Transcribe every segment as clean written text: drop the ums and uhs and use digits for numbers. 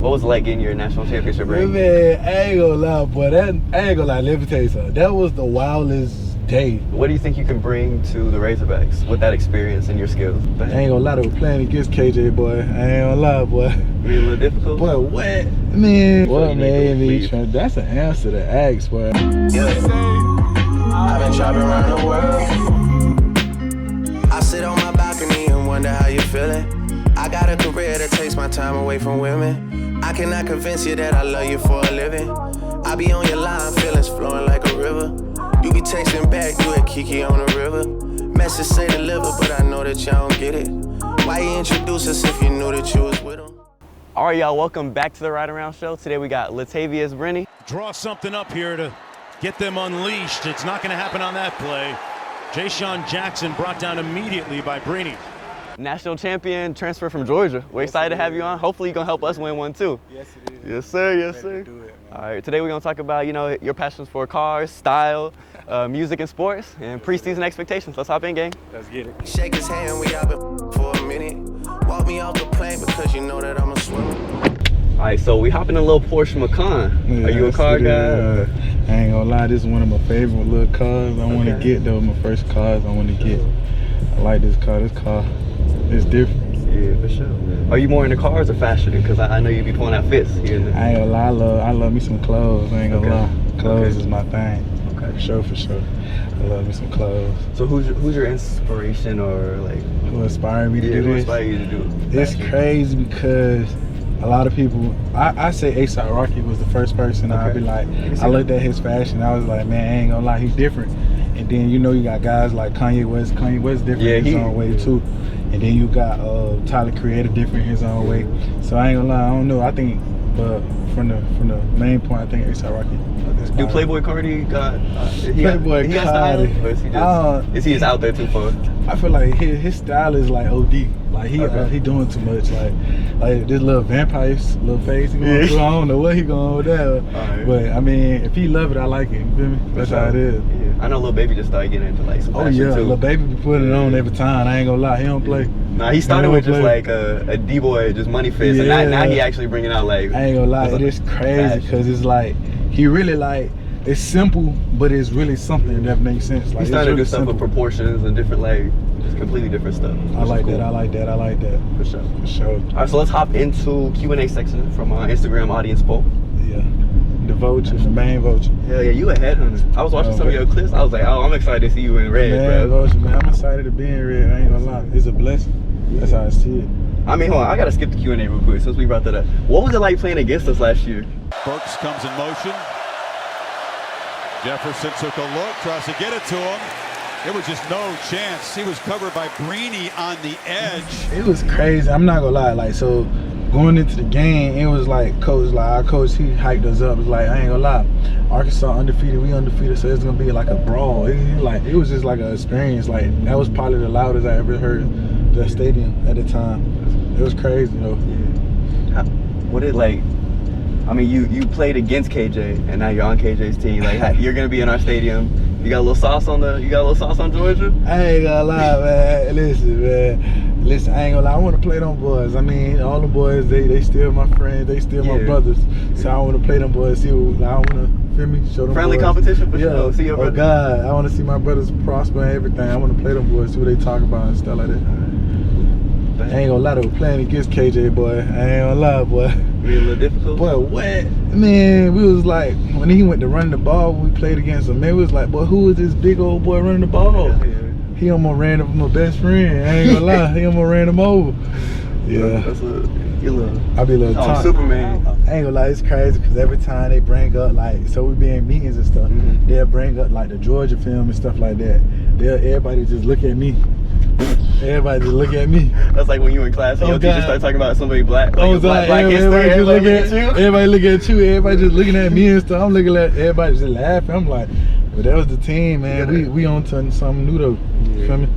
What was it like getting your national championship ring? Man, I ain't gonna lie, boy. I ain't gonna lie. Let me tell you something. That was the wildest day. What do you think you can bring to the Razorbacks with that experience and your skills? I ain't gonna lie, they were playing against KJ, boy. I ain't gonna lie, boy. Be a little difficult? Boy, what? Man, So what you made need me to try? That's an answer to ask, boy. I've been trapping around the world. I sit on my balcony and wonder how you're feeling. I got a career that takes my time away from women. I cannot convince you that I love you for a living. I be on your line, feelings flowing like a river. You be texting back, you at Kiki on the river. Message say deliver, but I know that y'all don't get it. Why you introduce us if you knew that you was with him? All right, y'all, welcome back to the Ride Around Show. Today we got Latavius Brini. Draw something up here to get them unleashed. It's not going to happen on that play. Jayshon Jackson brought down immediately by Brini. National champion, transfer from Georgia. We're excited to have you on. Hopefully you're going to help us win one too. Yes, it is. Yes, sir. Yes, sir. Do it, man. All right, today we're going to talk about, your passions for cars, style, music and sports, and preseason expectations. Let's hop in, gang. Let's get it. Shake his hand, we out been for a minute. Walk me off the plane because you know that I'm a swimmer. All right, so we hop in a little Porsche Macan. Yeah, Are you a car guy? I ain't gonna lie, this is one of my favorite little cars I want to get, though. My first cars I want to get. I like this car. This car is different. Yeah, for sure. Are you more into cars or fashion? Because I know you be pulling out fits here and there. I ain't gonna lie, I love me some clothes. I ain't gonna lie. Clothes is my thing. Okay. For sure. I love me some clothes. So who's your inspiration or like? Who inspired me to do Who this? inspired you to do it? It's crazy because a lot of people, I say A$AP Rocky was the first person. I'd be like, I looked at his fashion, I was like, man, I ain't gonna lie, he's different. And then you got guys like Kanye West. Kanye West different in his own way too. And then you got Tyler Creator different in his own way. So I ain't gonna lie, I don't know. I think, but from the main point, I think A$AP Rocky. Do Playboy Cardi got? Playboy he got style, Cardi. or is he just out there too far? I feel like his style is like OD. Like he doing too much. Like this little vampire little face he going through. I don't know what he going with that. Right. But I mean, if he love it, I like it. You feel me? That's how it is. Yeah. I know Lil Baby just started getting into like some fashion too. Lil Baby be putting it on every time. I ain't gonna lie, he don't play. Nah, he started with just like a D-boy, just money fist, and now he actually bringing out like. I ain't gonna lie, it is crazy because it's like he really like. It's simple, but it's really something if that makes sense. Like, he's starting to do stuff simple. with proportions and different, like, just completely different stuff. I like that. I like that. For sure. For sure. All right, so let's hop into Q&A section from our Instagram audience poll. Yeah. The vulture, the main vulture. Hell yeah, you a headhunter. I was watching some of your clips. I was like, oh, I'm excited to see you in red, Man, bro. vulture, man. I'm excited to be in red. I ain't gonna lie. It's a blessing. That's how I see it. I mean, hold on. I gotta skip the Q&A real quick since we brought that up. What was it like playing against us last year? Burks comes in motion. Jefferson took a look, tries to get it to him. There was just no chance. He was covered by Brini on the edge. It was crazy. I'm not gonna lie. Like, so going into the game, it was like our coach, he hyped us up. It was like, I ain't gonna lie, Arkansas undefeated, we undefeated, so it's gonna be like a brawl. It was just like an experience. Like, that was probably the loudest I ever heard the stadium at the time. It was crazy, though. Yeah. What it like? I mean, you played against KJ, and now you're on KJ's team. Like, you're gonna be in our stadium. You got a little sauce on Georgia? I ain't gonna lie, man. Listen, I ain't gonna lie. I want to play them boys. I mean, all the boys, they still my friends. They still my brothers. So I want to play them boys. See what I want to, feel me? Show them friendly boys. competition for sure. See your brothers. Oh God, I want to see my brothers prosper and everything. I want to play them boys. See what they talk about and stuff like that. I ain't gonna lie, they were playing against KJ, boy. I ain't gonna lie, boy. Be a little difficult? Boy, what? Man, we was like, when he went to run the ball, we played against him, man, we was like, boy, who is this big old boy running the ball? Yeah. He almost ran over my best friend. I ain't gonna lie, he almost ran him over. Yeah. That's you're a little. I be a little tight. Superman. I ain't gonna lie, it's crazy because every time they bring up, like, so we be in meetings and stuff, they'll bring up like the Georgia film and stuff like that. Everybody just look at me. Everybody just look at me. That's like when you in class and your teacher start talking about somebody black. Like black everybody history, look at you. Everybody look at you. Everybody just looking at me and stuff. I'm looking at everybody just laughing. I'm like, but that was the team, man. We on to something new though. You feel me?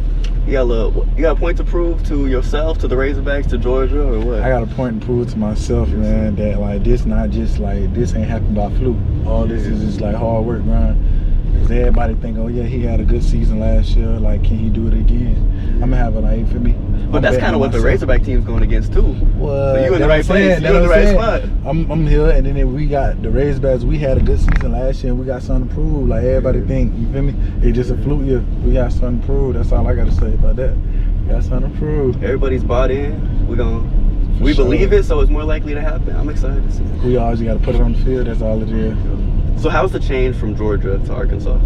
You got a point to prove to yourself, to the Razorbacks, to Georgia, or what? I got a point to prove to myself, man, that like this not just like this ain't happened by fluke. All this is just like hard work, grind. Cause everybody think, oh yeah, he had a good season last year. Like, can he do it again? I'm gonna have a like, for me. But that's kind of what the Razorback team's going against too. Well, so you in the right place. You in the right spot. I'm here, and then if we got the Razorbacks. We had a good season last year, and we got something to prove. Like everybody think, you feel me? It's just a fluke year. We got something to prove. That's all I got to say about that. We got something to prove. Everybody's bought in. We sure. believe it, so it's more likely to happen. I'm excited to see it. We always got to put it on the field. That's all it is. So how's the change from Georgia to Arkansas?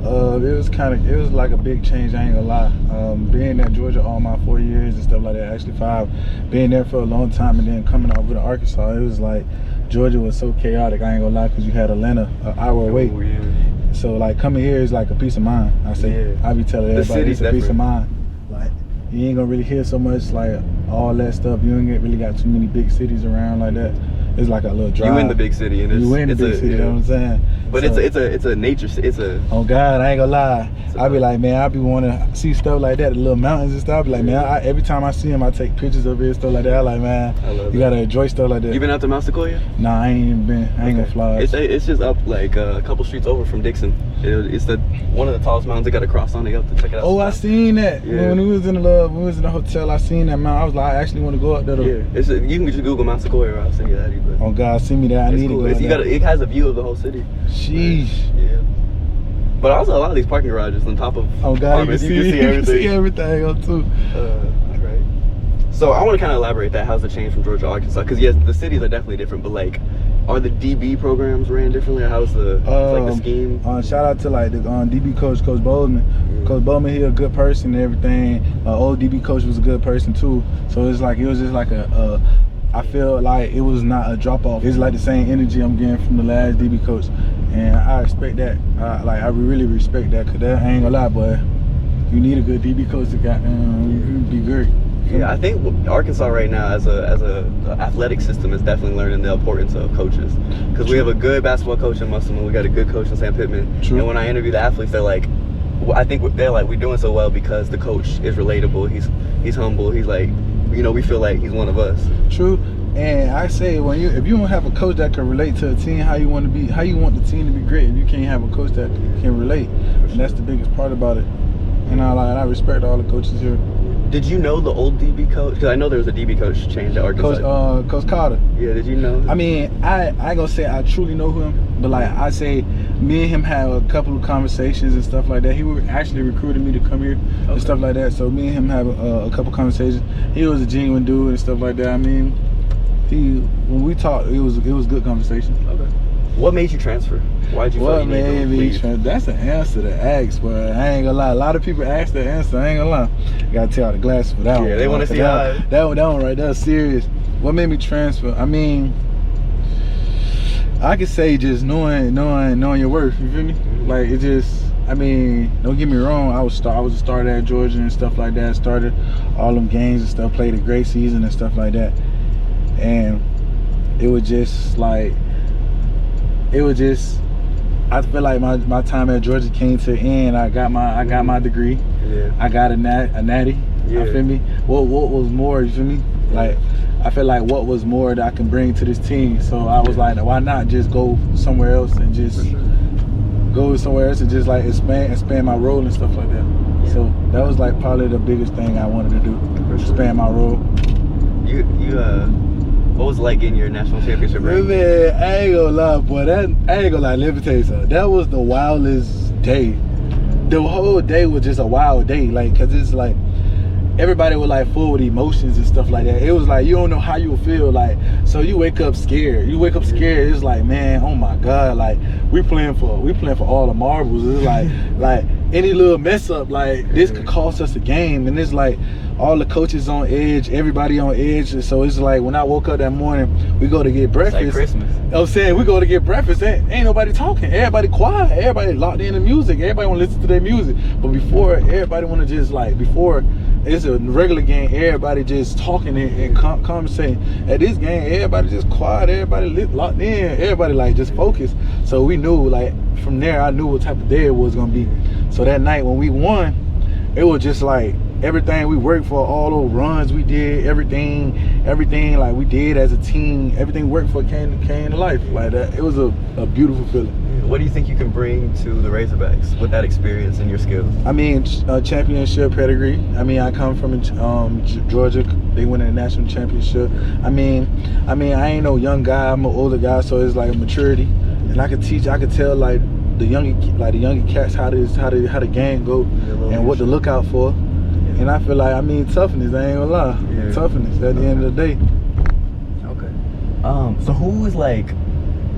It was like a big change, I ain't gonna lie. Being at Georgia all my 4 years and stuff like that, actually 5, being there for a long time and then coming over to Arkansas, it was like Georgia was so chaotic, I ain't gonna lie, because you had Atlanta an hour away. Oh, yeah. So like coming here is like a peace of mind. I say, Yeah. I be telling The everybody city's it's a peace of different. mind. Like you ain't gonna really hear so much like all that stuff. You ain't really got too many big cities around like that. It's like a little drive. You in the big city, and You in the big city, you know what I'm saying? But So- it's a nature. It's a. Oh God, I ain't gonna lie. So- I be like, man, I be wanting to see stuff like that, the little mountains and stuff. I be like, man, every time I see them, I take pictures of it and stuff like that. I like, man, I love you that. gotta enjoy stuff like that. You been out to Mount Sequoia? Nah, I ain't even been. I ain't gonna fly. It's just up like a couple streets over from Dixon. It's one of the tallest mountains they got to cross on. They got to check it out. Oh, I seen that. Yeah. When we was in the hotel, I seen that mountain. I was like, I actually want to go up there. Though. Yeah, you can just Google Mount Sequoia. Or I'll send you that. But Oh God, send me that. I it's need cool. to go. It has a view of the whole city. Sheesh. Yeah. But also a lot of these parking garages on top of Oh God, apartments, you can see everything. You can see everything on too. Right. So I want to kind of elaborate that. How's the change from Georgia to Arkansas? Because yes, the cities are definitely different, but like, are the DB programs ran differently? Or how's the the scheme? Shout out to like the DB coach, Coach Bozeman. Coach Bozeman, he a good person and everything. Old DB coach was a good person too. So it was just like I feel like it was not a drop off. It's like the same energy I'm getting from the last DB coach, and I respect that. I really respect that, cause that I ain't gonna lie, boy. You need a good DB coach to be great. Yeah, I think Arkansas right now as a athletic system is definitely learning the importance of coaches, because we have a good basketball coach in Musselman. We got a good coach in Sam Pittman. True. And when I interview the athletes, they're like, I think they're like, we're doing so well because the coach is relatable. He's humble. He's like, we feel like he's one of us. True. And I say if you don't have a coach that can relate to a team, how you want the team to be great if you can't have a coach that can relate. And that's the biggest part about it. And I respect all the coaches here. Did you know the old DB coach? Because I know there was a DB coach change at Arkansas. Coach Carter. Yeah, did you know? I mean, I ain't gonna say I truly know him, but like I say, me and him had a couple of conversations and stuff like that. He actually recruited me to come here and stuff like that. So me and him have a couple conversations. He was a genuine dude and stuff like that. I mean, when we talked, it was good conversation. Okay. What made you transfer? Why'd you? What made me transfer? That's the answer to ask, but I ain't gonna lie. A lot of people ask that answer. I ain't gonna lie. Gotta take out the glasses for that one. Yeah, they want to see how. That one right there, serious. What made me transfer? I mean, I could say just knowing your worth. You feel me? Like it just. I mean, don't get me wrong. I was a starter at Georgia and stuff like that. Started all them games and stuff. Played a great season and stuff like that. And it was just like. I feel like my time at Georgia came to an end. I got my degree. Yeah. I got a natty. Yeah. You feel me? What was more? You feel me? Like I feel like what was more that I can bring to this team. So I was like, why not just go somewhere else and just like expand my role and stuff like that. Yeah. So that was like probably the biggest thing I wanted to do. For sure. Expand my role. What was it like getting your national championship ring? Man, I ain't gonna lie, boy. Let me tell you something. That was the wildest day. The whole day was just a wild day, like, cause it's like everybody was like full with emotions and stuff like that. It was like you don't know how you will feel, like, so you wake up scared. It's like, man, oh my God, like we playing for all the marbles. It's like any little mess up, like this could cost us a game, and it's like all the coaches on edge, everybody on edge. And so it's like when I woke up that morning, we go to get breakfast. It's like Christmas. I'm saying we go to get breakfast. Ain't nobody talking. Everybody quiet. Everybody locked in the music. Everybody want to listen to their music. But before, everybody want to just like before it's a regular game. Everybody just talking and conversating. At this game, everybody just quiet. Everybody locked in. Everybody like just focused. So we knew like from there, I knew what type of day it was gonna be. So that night when we won, it was just like everything we worked for, all those runs we did, everything like we did as a team, everything worked for came to life like that. It was a beautiful feeling. what do you think you can bring to the Razorbacks with that experience and your skills? I mean, championship pedigree. I mean, I come from Georgia. They won a national championship. I mean, I ain't no young guy. I'm an older guy, so it's like a maturity. And I could tell like the younger cats how the game go and what to look out for. Yeah. And I feel like, I mean, toughness. I ain't gonna lie. Yeah. Toughness at the end of the day. Okay. So who is like,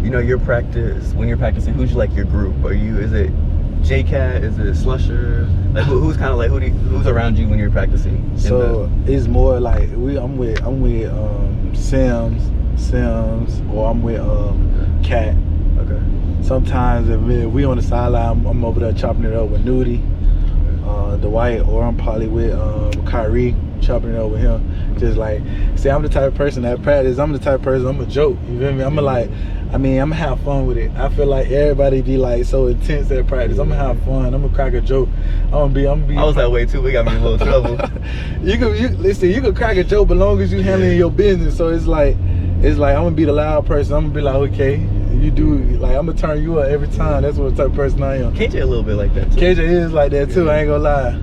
you know, your practice, when you're practicing, who's like your group? Is it J-Cat? Is it Slusher? Like who's kind of like, who's around you when you're practicing? So it's more like I'm with Sims, or I'm with Cat. Okay. Sometimes if we on the sideline, I'm over there chopping it up with Nudie, Dwight, or I'm probably with Kyrie, chopping it up with him. Just like, see, I'm the type of person at practice, I'm the type of person, I'm a joke, you feel me? I'm gonna have fun with it. I feel like everybody be like so intense at practice. I'm gonna have fun, I'm gonna crack a joke. I'm gonna be. I was that way too, we got me in a little trouble. You can crack a joke, but long as you handling your business. So it's like I'm gonna be the loud person. I'm gonna be like, okay, you do, like, I'm gonna turn you up every time. That's what type of person I am. KJ a little bit like that too. KJ is like that too, I ain't gonna lie.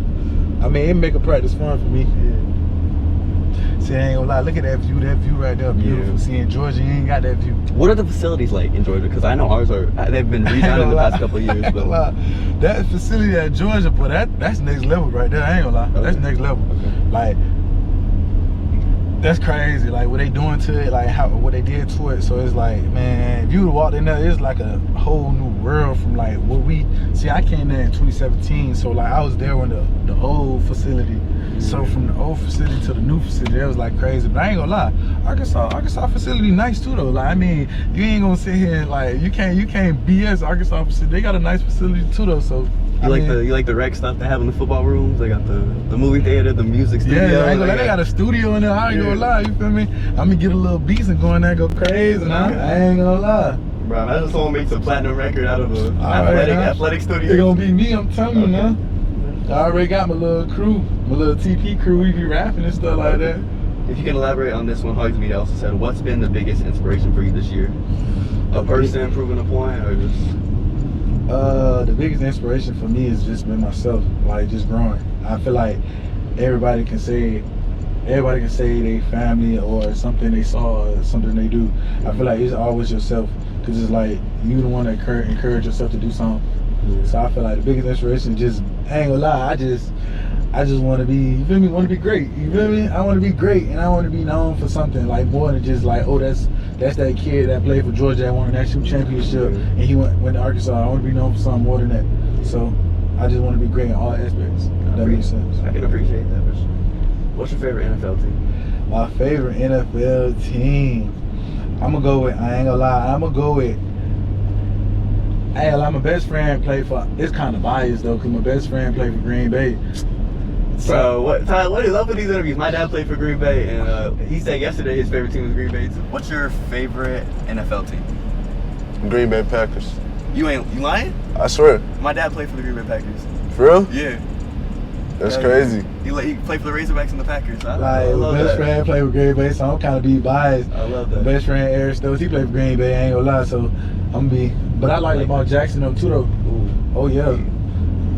I mean, it make a practice fun for me. See, I ain't gonna lie, look at that view right there, beautiful. Yeah. See, in Georgia, you ain't got that view. What are the facilities like in Georgia? Because I know ours they've been redone in the past couple of years. But that facility at Georgia, but that's next level right there, I ain't gonna lie. Okay. That's next level. Okay. Like, that's crazy, like what they doing to it, like what they did to it. So it's like, man, if you would walked in there, it's like a whole new world from like what we see. I came there in 2017, so like I was there when the old facility. So from the old facility to the new facility, it was like crazy. But I ain't gonna lie, Arkansas facility nice too though. Like, I mean, you ain't gonna sit here and like you can't BS Arkansas facility. They got a nice facility too though. So you like the rec stuff they have in the football rooms? They got the movie theater, the music studio. Yeah, I ain't gonna lie, they got a studio in there. I ain't gonna lie, you feel me? I'm gonna get a little beats and go in there and go crazy now. I ain't gonna lie. Bro, I just want to make some platinum record out of a athletic studio. It's gonna be me, I'm telling you now. I already got my little crew, my little TP crew. We be rapping and stuff like that. If you can elaborate on this one, Hogsmeade also said, what's been the biggest inspiration for you this year? A person proving a point, or just? The biggest inspiration for me has just been myself, like just growing. I feel like everybody can say they family or something they saw or something they do. I feel like it's always yourself, because it's like you the one that encourage yourself to do something. Yeah. So I feel like the biggest inspiration is just, I ain't gonna lie, I just want to be, you feel me, want to be great, you feel me? I want to be great, and I want to be known for something, like more than just like, oh, that's that kid that played for Georgia that won a national championship, and he went to Arkansas. I want to be known for something more than that. So I just want to be great in all aspects. That makes sense. I can appreciate that. What's your favorite NFL team? My favorite NFL team, I'm gonna go with, I ain't gonna lie, my best friend played for, it's kind of biased though, because my best friend played for Green Bay. Bro, what is up with these interviews? My dad played for Green Bay, and he said yesterday his favorite team was Green Bay too. What's your favorite NFL team? Green Bay Packers. You lying? I swear. My dad played for the Green Bay Packers. For real? Yeah. That's crazy. He played for the Razorbacks and the Packers. My best friend played with Green Bay, so I'm kind of be biased. I love that. My best friend Eric Stokes, he played for Green Bay, I ain't gonna lie, so I'm gonna be. But I like Lamar Jackson though too though. Ooh. Oh yeah.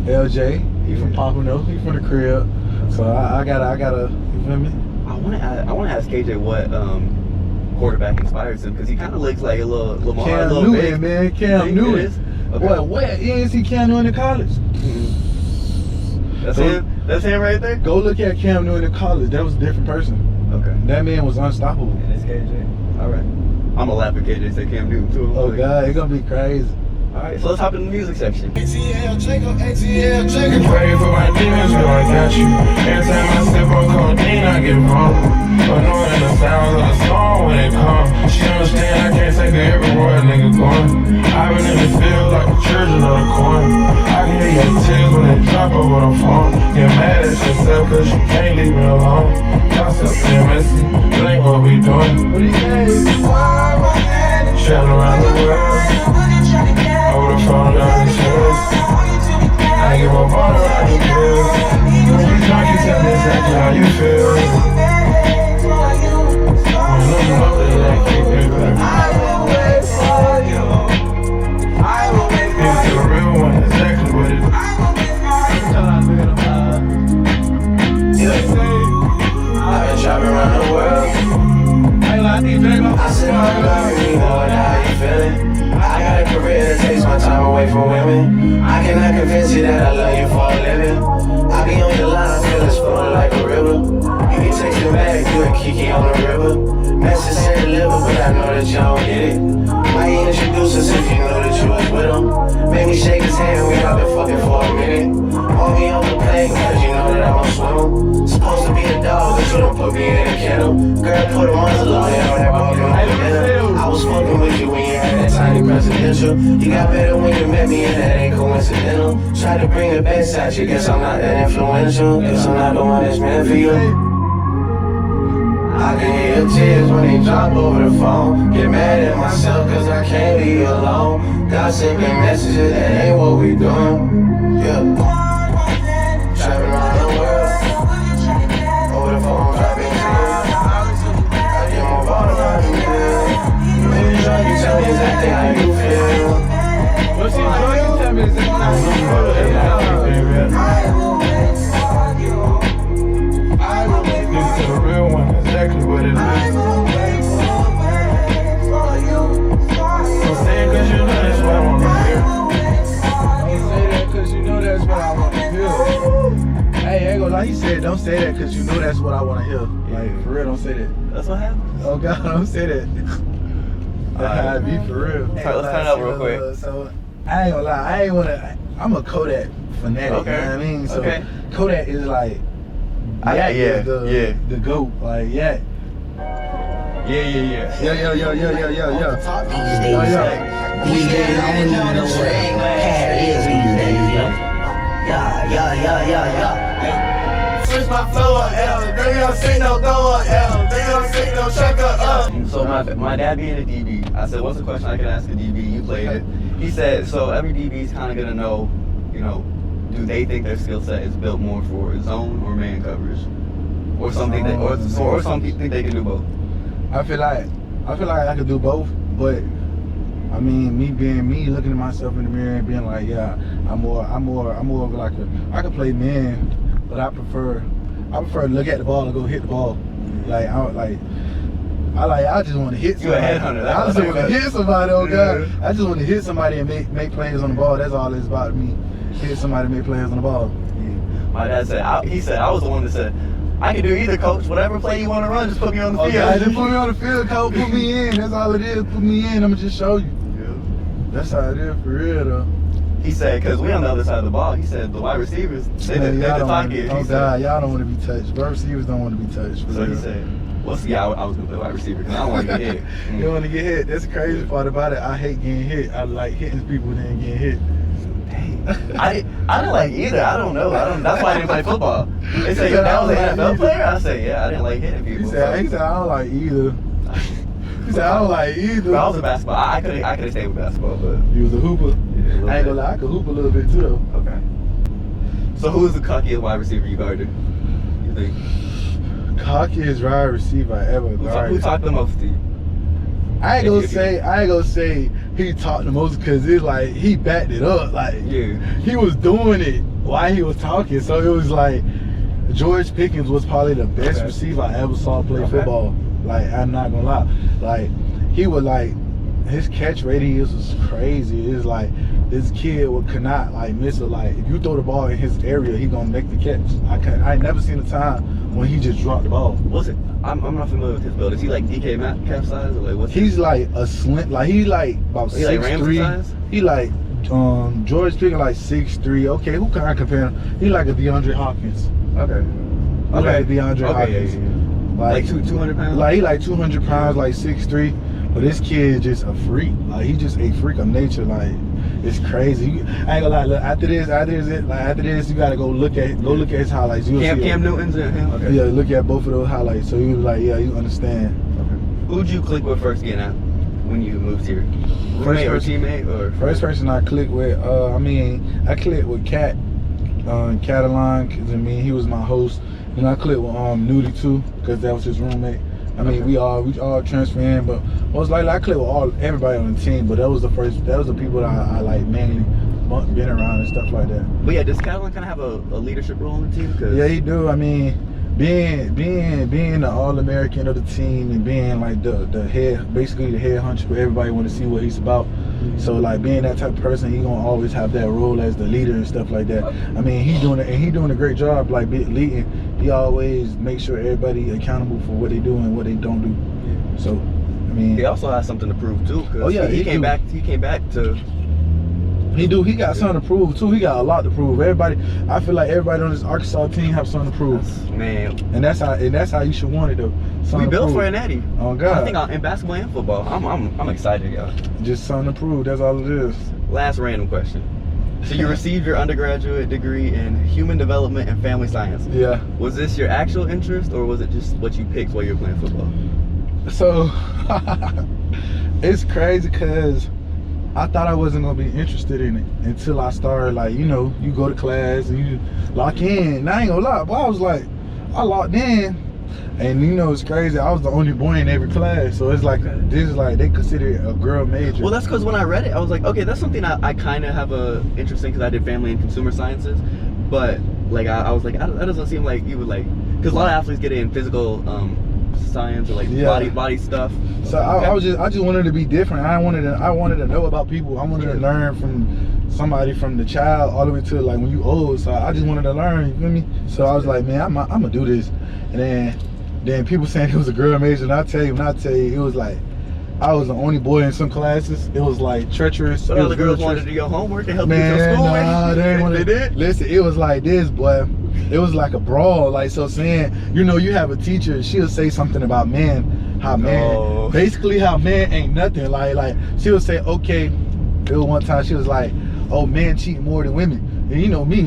LJ, he from Pompano, he from the crib. So I gotta, you feel me? I wanna ask KJ what quarterback inspires him, because he kind of looks like a little Lamar. Cam Newton, man. Cam Newton. Okay. What? You didn't see Cam Newton in college? Mm-hmm. That's him? That's him right there? Go look at Cam Newton in college. That was a different person. Okay. That man was unstoppable. And it's KJ. All right. I'm gonna laugh at KJ say Cam Newton too. Oh God, it's gonna be crazy. Alright, so let's hop in the music section. ATL Jacob. Pray for my demons, know I got you. Every time I sip on codeine, I get wrong. Annoying the sounds of the song when it come. She understand I can't take her everywhere a nigga going. I've been in the field like a children of the corn. I can hear your tears when they drop over the phone. Get mad at yourself cause you can't leave me alone. Y'all still being messy, that ain't what we doing. What do you say? Traveling around the world. Over the phone down the stairs. I give up all around the pills. When you talk, you tell me exactly how you feel. When you know that I keep it back. I will wait for you. I will wait that you don't get it. Why you introduce us if you know that you was with him? Made me shake his hand, we out there fucking for a minute. Want me on the plane, cause you know that I don't swim. Supposed to be a dog, but you don't put me in a kennel. Girl, put a muzzle on it, on that broken dinner. I was fucking with you when you had that tiny presidential. You got better when you met me, and that ain't coincidental. Tried to bring the best out you, guess I'm not that influential. Guess I'm not the one that's meant for you. I can hear your tears when they drop over the phone. Get mad at myself cause I can't leave you alone. Gossiping messages, that ain't what we doing. Yeah. Trapping around the world. Over the phone, dropping tears. I get more bottom than you. When you drunk, you tell me exactly how you feel. What's he doing? You tell me exactly how you feel. This is the real one, exactly what it is. I'm saying cause you know that's what I wanna hear. Don't say that because you know that's what I want to hear. Hey, ain't gonna lie, he said don't say that because you know that's what I want to hear. Like, for real, don't say that. That's what happened. Oh God, don't say that. That's how it be for real. Let's turn it up real quick. So, I ain't gonna lie, I'm a Kodak fanatic, Okay. you know what I mean? So, Okay. Kodak is like, Yeah, the GOAT, like, yeah. Yeah. These days, I don't even know what hair is these days, yo. Yeah. Switch my flow up, L. They don't see no throw up, L. They don't see no check up. So my dad being a DB, I said, what's a question I can ask a DB? You played it. He said, so every DB is kind of gonna know, you know, do they think their skill set is built more for zone or man coverage, or something that, or some people think they can do both? I feel like I could do both, but I mean, me being me, looking at myself in the mirror and being like, yeah, I'm more of like I could play man, but I prefer to look at the ball and go hit the ball. I just want to hit somebody. You a headhunter. I just want to hit somebody. Oh God, I just want to hit somebody and make plays on the ball. That's all it's about to me. Hit somebody, make plays on the ball. My dad said, I was the one that said, I can do either, coach. Whatever play you want to run, just put me on the field. Okay, just put me on the field, coach. Put me in. That's all it is. Put me in. I'ma just show you. Yeah. That's how it is for real though. He said, because we on the other side of the ball. He said the wide receivers, they're the target. Oh God, y'all don't want to be touched. Wide receivers don't want to be touched. For So real. he said, well, see, I was going to play wide receiver because I don't want to get hit. You don't want to get hit. That's the crazy part about it. I hate getting hit. I like hitting people than getting hit. I didn't like either. I don't know. That's why I didn't play football. They say that was an NFL player. I say, yeah, I didn't like hitting people. He said I don't like either. He said I don't like either. But I was in basketball. I could have stayed with basketball, but He was a hooper. yeah, I ain't gonna lie, I could hoop a little bit too though. Okay. So who is the cockiest wide receiver you guarded? You think? Cockiest wide receiver I ever Who guarded. talked the most to you? I ain't gonna say he talked the most because it's like he backed it up. Like Yeah. he was doing it while he was talking. So it was like George Pickens was probably the best receiver I ever saw play football. Like, I'm not gonna lie. Like, he would like, his catch radius was crazy. It's like this kid could not like miss it. Like, if you throw the ball in his area, he gonna make the catch. I ain't never seen a time when he just dropped the ball. What's it? I'm not familiar with his build. Is he like DK Metcalf size or like what's He's like a slim, like he like about He like Ramsey 6'3". size? He like George Pickens like 6'3". Okay, who can I compare him? He like a DeAndre Hopkins. Okay. He like a DeAndre Hopkins. Yeah. Like 200 pounds? Like he like 200 pounds, like 6'3". But this kid is just a freak. Like he just a freak of nature. Like it's crazy. I ain't gonna lie. Look, after this, you gotta go look at his highlights. You'll see Cam Newton's and him? Okay. Yeah, look at both of those highlights. So you like, yeah, you understand. Okay. Who'd you click with first getting out when you moved here? Roommate or teammate or? First person I clicked with, I clicked with Cat, Catalan, cause I mean he was my host. And I clicked with Nudie too, cause that was his roommate. I mean we all transferred in, but most likely I clicked with everybody on the team. But that was the people that I like mainly been around and stuff like that. But yeah, does Catalan kind of have a leadership role on the team? Cause Yeah, he do. I mean, being the All-American of the team and being like the head, basically the head honcho, everybody want to see what he's about. So like being that type of person, he gonna always have that role as the leader and stuff like that. I mean, he doing a great job like leading. He always makes sure everybody accountable for what they do and what they don't do. So I mean, He also has something to prove too. 'Cause Oh, yeah, he he came do. back. He came back to. he got something to prove too. He got a lot to prove. Everybody, I feel like everybody on this Arkansas team have something to prove, Man, and that's how you should want it though. we Something to built prove. for an Eddie. Oh God, I think in basketball and football. I'm excited, y'all. just something to prove. That's all it is. Last random question. So you received your undergraduate degree in human development and family science. Yeah. Was this your actual interest, or was it just what you picked while you were playing football? So it's crazy because I thought I wasn't gonna be interested in it until I started, like, you know, you go to class and you lock in. And I ain't gonna lie, but I was like, I locked in, and you know, it's crazy. I was the only boy in every class, so it's like this is like they consider it a girl major. Well, that's because when I read it, I was like, okay, that's something I kind of have a interest in because I did family and consumer sciences. But like I was like, that doesn't seem like you would like, because a lot of athletes get it in physical science or like body stuff. So I just wanted to be different. I wanted to know about people. I wanted to learn from somebody, from the child all the way to like when you old. So I just wanted to learn. You feel me? So I was like, man, I'm gonna do this. And then people saying it was a girl major, and I tell you, it was like I was the only boy in some classes. It was like treacherous. So It all was the girls real wanted to do your homework and help you Man, with your schoolwork. nah, they didn't want They did. Listen, it was like this, boy. It was like a brawl. Like, so saying, you know, you have a teacher, she'll say something about men, how men, basically how men ain't nothing. Like she'll say, okay, it was one time she was like, oh, men cheat more than women. And you know me,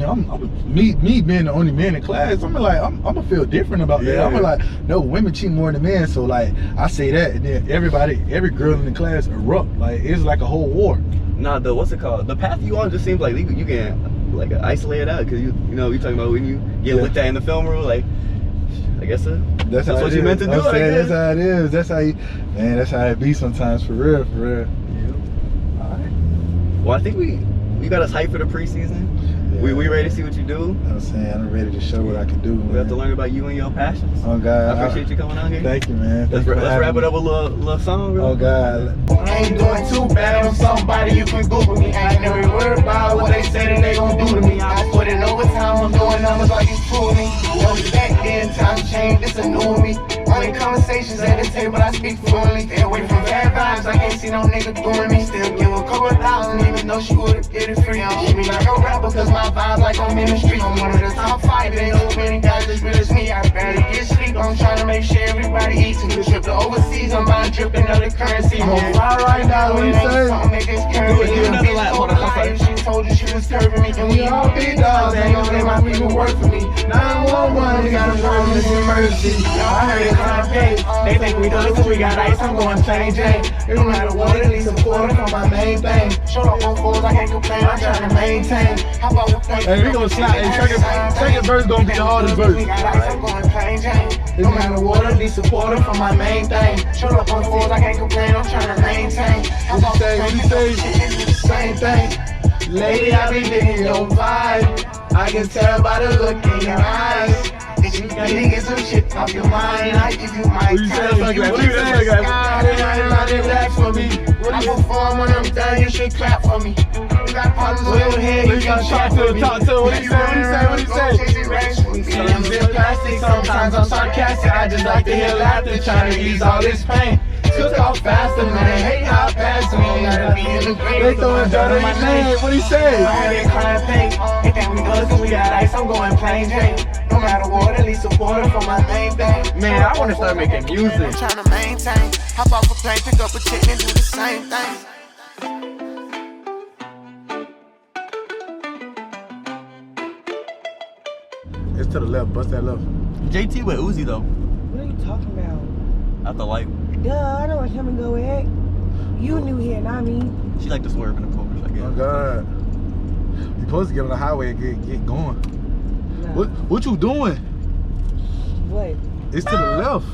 me being the only man in class, I'm gonna feel different about that. I'm like, no, women cheat more than men. So like, I say that, and then every girl in the class erupt. Like, it's like a whole war. Nah, what's it called? The path you on just seems like you can like isolate it out because you know you're talking about when you get looked at in the film room. Like, I guess that's what you meant to do. I'm saying, that's how it is. That's how that's how it be sometimes, for real, for real. Yeah. All right. Well, I think we got us hyped for the preseason. Yeah. We ready to see what you do. I'm saying, I'm ready to show what I can do. We have to learn about you and your passions. Oh God, I appreciate you coming out here. Thank you, man. Let's wrap it up with a little song. Oh God. I ain't doing too bad. I'm somebody you can Google me. I ain't never worried about what they say that they gon' do to me. I put in overtime. I'm doing numbers like it's true to me. Yo, back then, times changed. It's a new me. Only conversations at the table, I speak fluently. Stay away from bad vibes. I can't see no nigga doing me. Still give a couple $1,000, even though she would've did it free. She me like a rapper, cause my vibe like I'm in the street. I'm one of the top 5. Ain't no many guys as real as me. I barely get sleep. I'm trying to make sure everybody eats. Took a trip to overseas. I'm buying dripping of the currency. I'm on fire right now. What you say? Do another lap. Hold on. If she told you she was curving me, and we all big dogs. Ain't no way my people work for me. 911, we got a problem. It's an emergency. I heard it climb pay. They think we done cause we got ice. I'm going plain Jane. It don't matter what, at least supporting for my main thing. Shut up on fours, I can't complain. I'm trying to maintain. How about we play? Hey, we gonna slap. Hey, second verse gonna be the hardest verse. We got ice, I'm going plain Jane. No matter what, at least supporting for my main thing. Shut up on fours, I can't complain. I'm trying to maintain. How about we play? Same thing. Lady, I be digging your vibe. I can tell by the look in your eyes. You gotta get some shit off your mind. I give you my time. Relax for me. I perform when I'm done. You should clap for me. You got problems with your head. You can talk to the What he say? I'm still plastic. Sometimes I'm sarcastic. I just like to hear laughter. Trying to ease all this pain. Took off faster, man. Hate how fast me. Gotta be in the grave. They throwing dirt on my name. What he say? I heard it crying pink. They think we good cause we got ice. I'm going plain Jane. No matter what, at least supporting for my main thing. Man, I want to start making music. I'm trying to maintain. Hop off a plane, pick up a chick and do the same thing. It's to the left. Bust that left. JT with Uzi though. What are you talking about? At the light. Duh, I know where him and go at. You new here, not me. She like to swerve in the corners, I guess. Oh God. You supposed to get on the highway and get going. No. What you doing? What? It's to the left.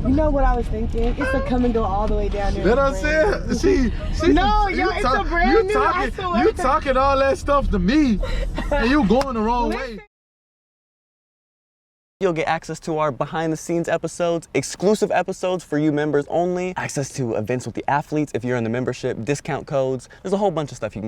You know what I was thinking? It's a come and go all the way down there. That I'm saying. She No, yo, it's a brand new. I swear. You talking all that stuff to me, and you going the wrong way. You'll get access to our behind the scenes episodes, exclusive episodes for you members only, access to events with the athletes if you're in the membership, discount codes. There's a whole bunch of stuff you can get.